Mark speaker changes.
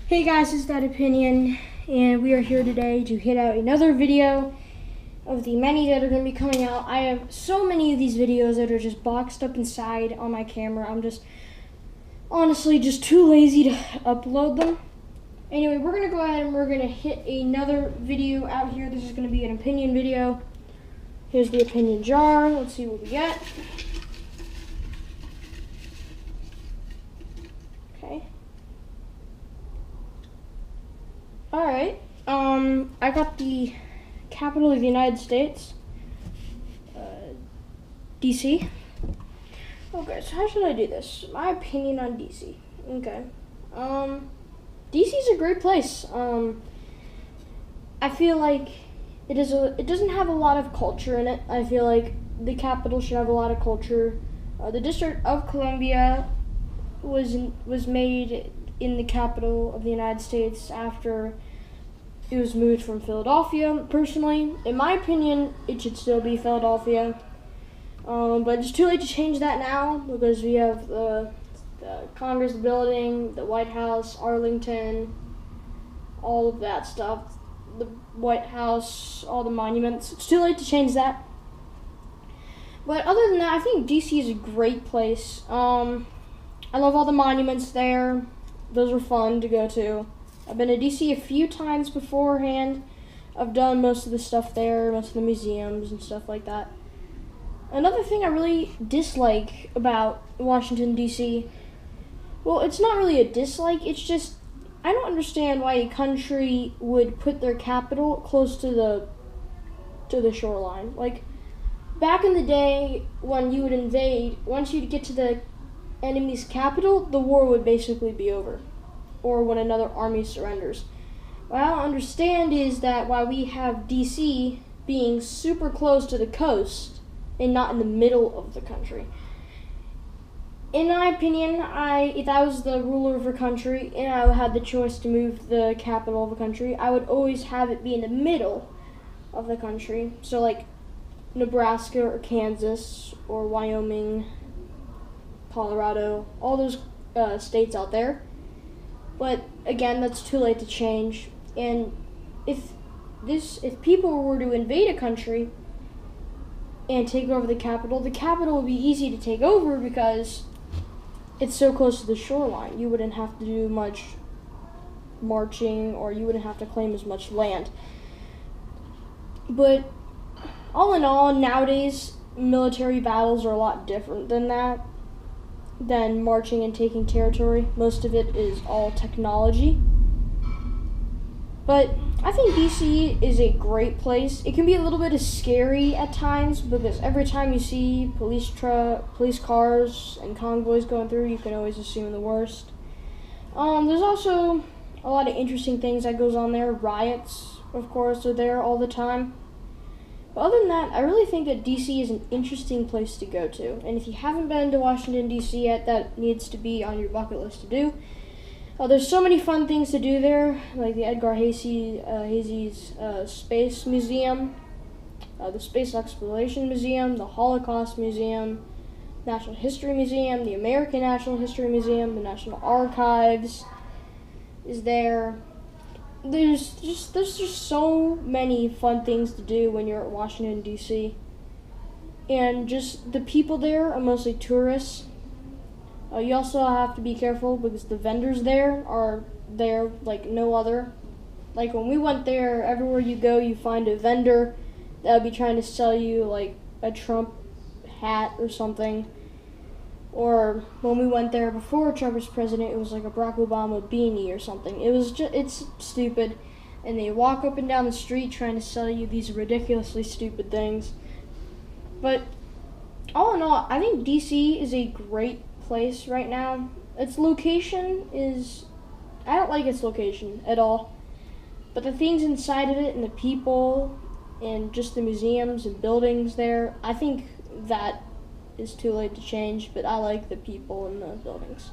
Speaker 1: Hey guys, it's That Opinion, and we are here today to hit out another video of the many that are going to be coming out. I have so many of these videos that are just boxed up inside on my camera. I'm just honestly just too lazy to upload them. Anyway, we're going to go ahead and we're going to hit another video out here. This is going to be an opinion video. Here's the opinion jar. Let's see what we get. Okay. Alright, I got the capital of the United States, DC. Okay, so how should I do this? My opinion on DC. Okay. DC is a great place. I feel like it doesn't have a lot of culture in it. I feel like the capital should have a lot of culture. The District of Columbia was made in the capital of the United States after it was moved from Philadelphia. Personally, in my opinion, it should still be Philadelphia. But it's too late to change that now because we have the Congress building, the White House, Arlington, all of that stuff. The White House, all the monuments. It's too late to change that. But other than that, I think DC is a great place. I love all the monuments there. Those are fun to go to. I've been to DC a few times beforehand. I've done most of the stuff there, most of the museums and stuff like that. Another thing I really dislike about Washington, D.C., well, it's not really a dislike, it's just, I don't understand why a country would put their capital close to the shoreline. Like, back in the day when you would invade, once you'd get to the enemy's capital, the war would basically be over, or when another army surrenders. What I don't understand is that why we have DC being super close to the coast and not in the middle of the country. In my opinion, if I was the ruler of a country and I had the choice to move the capital of a country, I would always have it be in the middle of the country. So like Nebraska or Kansas or Wyoming, Colorado, all those states out there. But again, that's too late to change. And if people were to invade a country and take over the capital would be easy to take over because it's so close to the shoreline. You wouldn't have to do much marching, or you wouldn't have to claim as much land. But all in all, nowadays military battles are a lot different than marching and taking territory. Most of it is all technology. But I think DC is a great place. It can be a little bit scary at times because every time you see police cars and convoys going through, you can always assume the worst. There's also a lot of interesting things that goes on there. Riots, of course, are there all the time. But other than that, I really think that DC is an interesting place to go to. And if you haven't been to Washington, D.C. yet, that needs to be on your bucket list to do. There's so many fun things to do there, like the Edgar Cayce's Space Museum, the Space Exploration Museum, the Holocaust Museum, Natural History Museum, the American Natural History Museum, the National Archives is there. There's just so many fun things to do when you're at Washington, D.C. And just the people there are mostly tourists. You also have to be careful because the vendors there are there like no other. Like when we went there, everywhere you go, you find a vendor that would be trying to sell you like a Trump hat or something. Or when we went there before Trump was president, it was like a Barack Obama beanie or something. It's stupid. And they walk up and down the street trying to sell you these ridiculously stupid things. But all in all, I think DC is a great place right now. Its location I don't like its location at all. But the things inside of it and the people and just the museums and buildings there, I think that is too late to change, but I like the people and the buildings.